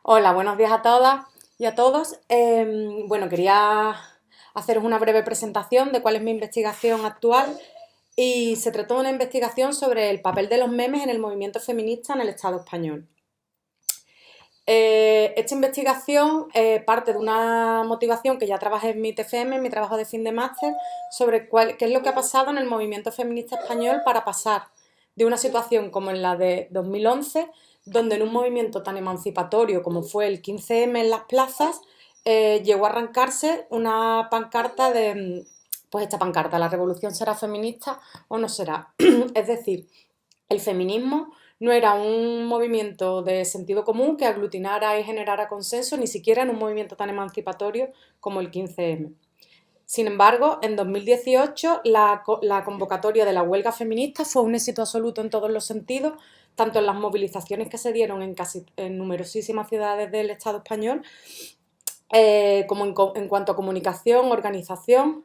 Hola, buenos días a todas y a todos. Bueno, quería haceros una breve presentación de cuál es mi investigación actual y se trató de una investigación sobre el papel de los memes en el movimiento feminista en el Estado español. Esta investigación parte de una motivación que ya trabajé en mi TFM, en mi trabajo de fin de máster, sobre qué es lo que ha pasado en el movimiento feminista español para pasar de una situación como en la de 2011, donde en un movimiento tan emancipatorio como fue el 15M en las plazas, llegó a arrancarse una pancarta de, pues esta pancarta, la revolución será feminista o no será. Es decir, el feminismo no era un movimiento de sentido común que aglutinara y generara consenso, ni siquiera en un movimiento tan emancipatorio como el 15M. Sin embargo, en 2018 la convocatoria de la huelga feminista fue un éxito absoluto en todos los sentidos, tanto en las movilizaciones que se dieron en numerosísimas ciudades del Estado español, como en cuanto a comunicación, organización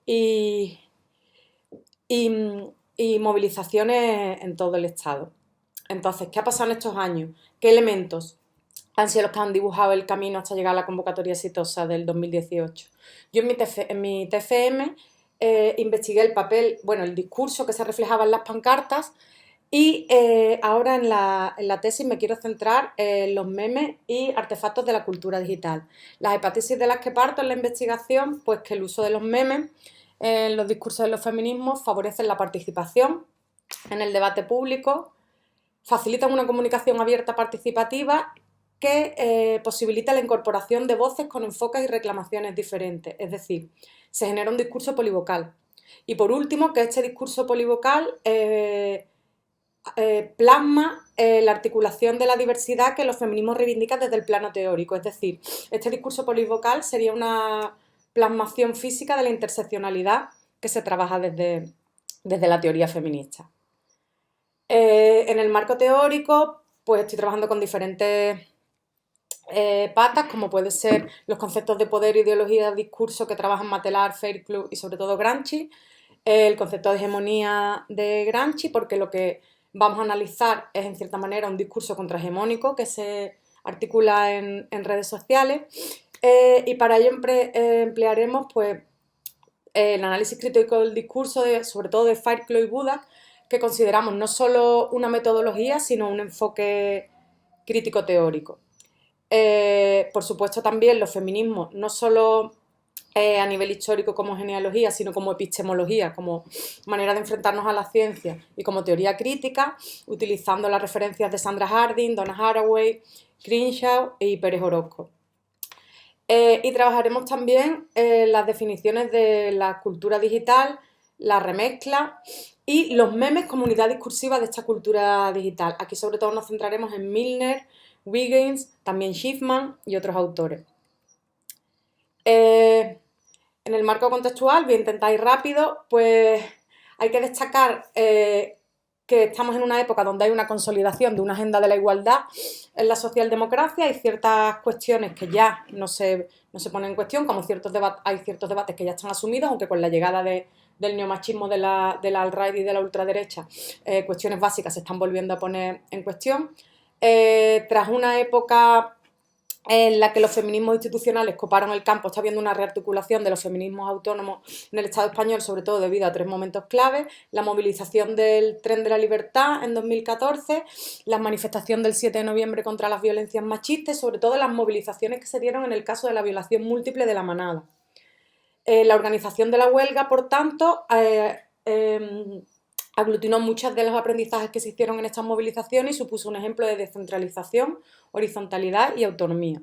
y, y, y movilizaciones en todo el Estado. Entonces, ¿qué ha pasado en estos años? ¿Qué elementos han sido los que han dibujado el camino hasta llegar a la convocatoria exitosa del 2018? Yo en mi TFM investigué el papel, bueno, el discurso que se reflejaba en las pancartas y ahora en la tesis me quiero centrar en los memes y artefactos de la cultura digital. Las hipótesis de las que parto en la investigación, pues que el uso de los memes en los discursos de los feminismos favorecen la participación en el debate público, facilitan una comunicación abierta participativa que posibilita la incorporación de voces con enfoques y reclamaciones diferentes, es decir, se genera un discurso polivocal. Y por último, que este discurso polivocal plasma la articulación de la diversidad que los feminismos reivindican desde el plano teórico, es decir, este discurso polivocal sería una plasmación física de la interseccionalidad que se trabaja desde la teoría feminista. En el marco teórico, pues estoy trabajando con diferentes patas, como pueden ser los conceptos de poder, ideología, discurso que trabajan Matelar, Fairclough y sobre todo Gramsci, el concepto de hegemonía de Gramsci, porque lo que vamos a analizar es en cierta manera un discurso contrahegemónico que se articula en redes sociales, y para ello emplearemos pues el análisis crítico del discurso, sobre todo de Fairclough y Budak, que consideramos no solo una metodología, sino un enfoque crítico teórico. Por supuesto también los feminismos, no solo a nivel histórico como genealogía, sino como epistemología, como manera de enfrentarnos a la ciencia y como teoría crítica, utilizando las referencias de Sandra Harding, Donna Haraway, Crenshaw y Pérez Orozco. Y trabajaremos también las definiciones de la cultura digital, la remezcla y los memes como unidad discursiva de esta cultura digital. Aquí sobre todo nos centraremos en Milner, Wiggins, también Schiffman y otros autores. En el marco contextual, voy a intentar ir rápido, pues hay que destacar que estamos en una época donde hay una consolidación de una agenda de la igualdad en la socialdemocracia. Hay ciertas cuestiones que ya no se ponen en cuestión, como hay ciertos debates que ya están asumidos, aunque con la llegada del neomachismo de la alt-right y de la ultraderecha, cuestiones básicas se están volviendo a poner en cuestión. Tras una época en la que los feminismos institucionales coparon el campo, está habiendo una rearticulación de los feminismos autónomos en el Estado español, sobre todo debido a tres momentos clave: la movilización del Tren de la Libertad en 2014, la manifestación del 7 de noviembre contra las violencias machistas y sobre todo las movilizaciones que se dieron en el caso de la violación múltiple de La Manada. La organización de la huelga, por tanto, aglutinó muchos de los aprendizajes que se hicieron en estas movilizaciones y supuso un ejemplo de descentralización, horizontalidad y autonomía.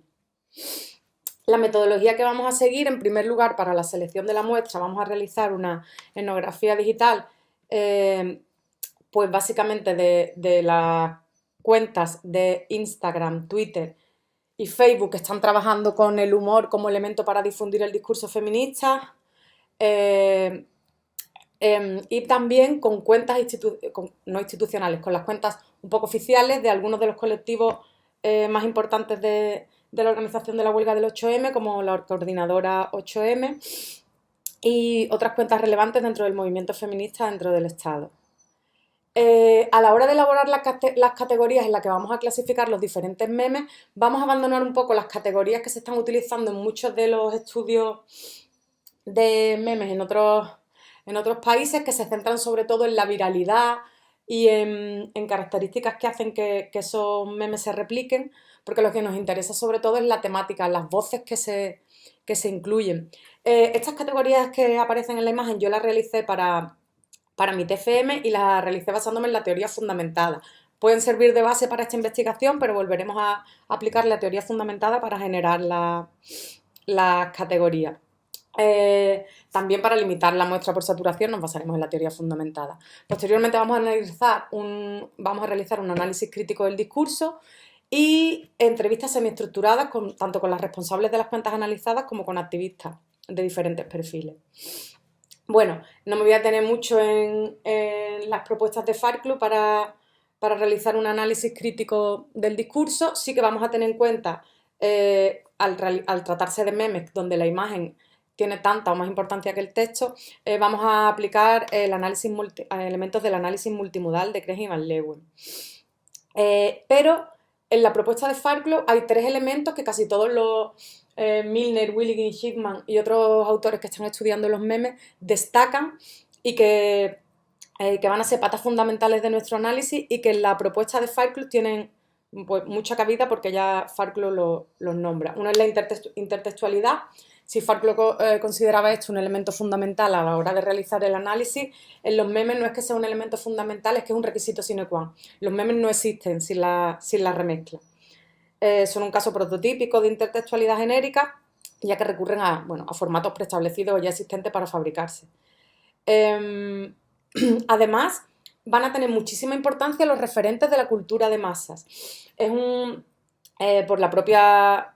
La metodología que vamos a seguir, en primer lugar, para la selección de la muestra, vamos a realizar una etnografía digital, pues básicamente de las cuentas de Instagram, Twitter y Facebook que están trabajando con el humor como elemento para difundir el discurso feminista, y también con cuentas no institucionales, con las cuentas un poco oficiales de algunos de los colectivos más importantes de la organización de la huelga del 8M, como la coordinadora 8M, y otras cuentas relevantes dentro del movimiento feminista dentro del Estado. A la hora de elaborar las categorías en las que vamos a clasificar los diferentes memes, vamos a abandonar un poco las categorías que se están utilizando en muchos de los estudios de memes en otros países, que se centran sobre todo en la viralidad y en características que hacen que esos memes se repliquen, porque lo que nos interesa sobre todo es la temática, las voces que se incluyen. Estas categorías que aparecen en la imagen yo las realicé para mi TFM y las realicé basándome en la teoría fundamentada. Pueden servir de base para esta investigación, pero volveremos a aplicar la teoría fundamentada para generar las categorías. También para limitar la muestra por saturación nos basaremos en la teoría fundamentada. Posteriormente vamos a realizar un análisis crítico del discurso y entrevistas semiestructuradas tanto con las responsables de las cuentas analizadas como con activistas de diferentes perfiles. Bueno, no me voy a detener mucho en las propuestas de FARCLU para realizar un análisis crítico del discurso. Sí que vamos a tener en cuenta, al tratarse de memes donde la imagen tiene tanta o más importancia que el texto, vamos a aplicar elementos del análisis multimodal de Craig y Van Leeuwen. Pero en la propuesta de FARCLU hay tres elementos que casi todos los Milner, Willigin, Schiffman y otros autores que están estudiando los memes destacan y que van a ser patas fundamentales de nuestro análisis y que en la propuesta de FARCLU tienen pues, mucha cabida porque ya FARCLU los nombra. Uno es la intertextualidad. Si FARCLU consideraba esto un elemento fundamental a la hora de realizar el análisis, en los memes no es que sea un elemento fundamental, es que es un requisito sine qua non. Los memes no existen sin la remezcla. Son un caso prototípico de intertextualidad genérica, ya que recurren a formatos preestablecidos o ya existentes para fabricarse. Además, van a tener muchísima importancia los referentes de la cultura de masas. Por la propia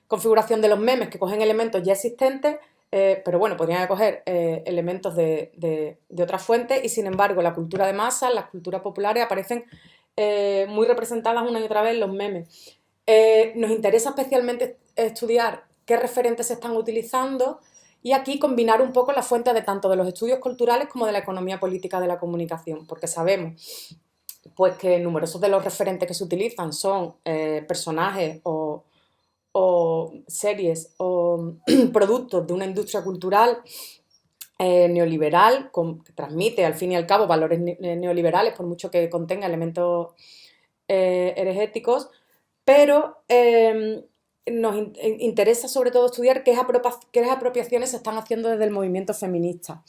configuración de los memes, que cogen elementos ya existentes, pero bueno, podrían coger elementos de otras fuentes y sin embargo la cultura de masas, las culturas populares aparecen muy representadas una y otra vez en los memes. Nos interesa especialmente estudiar qué referentes se están utilizando y aquí combinar un poco las fuentes de tanto de los estudios culturales como de la economía política de la comunicación, porque sabemos pues, que numerosos de los referentes que se utilizan son personajes o series o productos de una industria cultural neoliberal, que transmite al fin y al cabo valores neoliberales, por mucho que contenga elementos heregéticos, pero nos interesa sobre todo estudiar qué apropiaciones se están haciendo desde el movimiento feminista.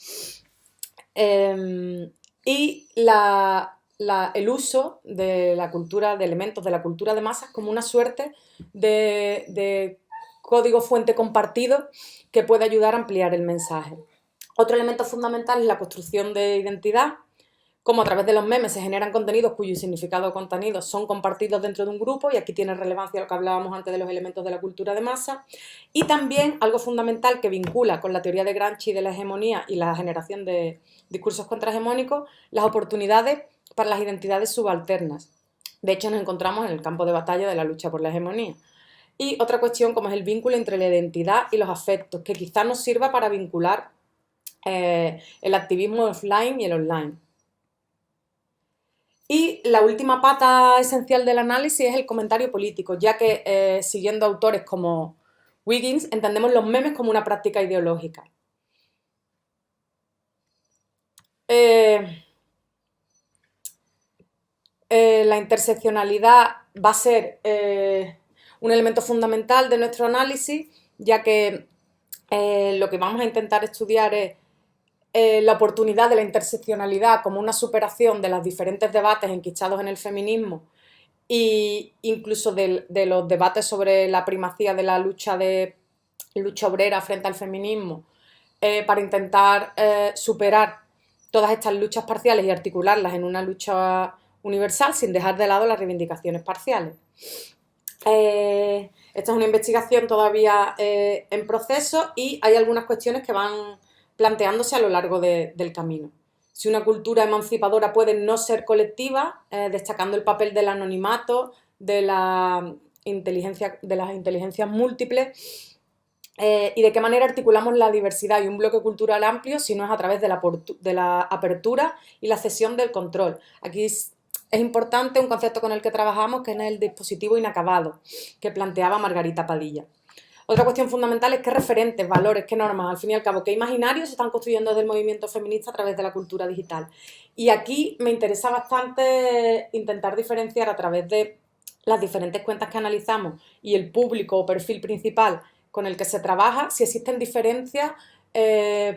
Y el uso de la cultura, de elementos de la cultura de masas como una suerte de código fuente compartido que puede ayudar a ampliar el mensaje. Otro elemento fundamental es la construcción de identidad, como a través de los memes se generan contenidos cuyo significado o contenidos son compartidos dentro de un grupo, y aquí tiene relevancia lo que hablábamos antes de los elementos de la cultura de masa, y también algo fundamental que vincula con la teoría de Gramsci de la hegemonía y la generación de discursos contrahegemónicos, las oportunidades para las identidades subalternas. De hecho, nos encontramos en el campo de batalla de la lucha por la hegemonía. Y otra cuestión como es el vínculo entre la identidad y los afectos, que quizás nos sirva para vincular el activismo offline y el online. Y la última pata esencial del análisis es el comentario político, ya que, siguiendo autores como Wiggins, entendemos los memes como una práctica ideológica. La interseccionalidad va a ser un elemento fundamental de nuestro análisis, ya que lo que vamos a intentar estudiar es la oportunidad de la interseccionalidad como una superación de los diferentes debates enquistados en el feminismo e incluso de los debates sobre la primacía de la lucha obrera frente al feminismo, para intentar superar todas estas luchas parciales y articularlas en una lucha universal sin dejar de lado las reivindicaciones parciales. Esta es una investigación todavía en proceso y hay algunas cuestiones que van planteándose a lo largo del camino. Si una cultura emancipadora puede no ser colectiva, destacando el papel del anonimato, de las inteligencias múltiples, y de qué manera articulamos la diversidad y un bloque cultural amplio si no es a través de la apertura y la cesión del control. Aquí es importante un concepto con el que trabajamos, que es el dispositivo inacabado, que planteaba Margarita Padilla. Otra cuestión fundamental es qué referentes, valores, qué normas, al fin y al cabo, qué imaginarios se están construyendo desde el movimiento feminista a través de la cultura digital. Y aquí me interesa bastante intentar diferenciar a través de las diferentes cuentas que analizamos y el público o perfil principal con el que se trabaja, si existen diferencias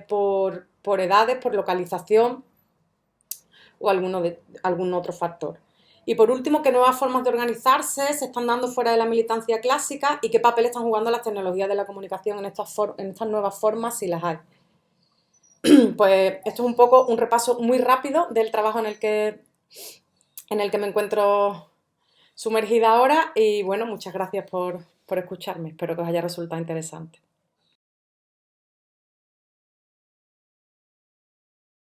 por edades, por localización o algún otro factor. Y por último, qué nuevas formas de organizarse se están dando fuera de la militancia clásica y qué papel están jugando las tecnologías de la comunicación en estas nuevas formas, si las hay. Pues esto es un poco un repaso muy rápido del trabajo en el que me encuentro sumergida ahora y bueno, muchas gracias por escucharme. Espero que os haya resultado interesante.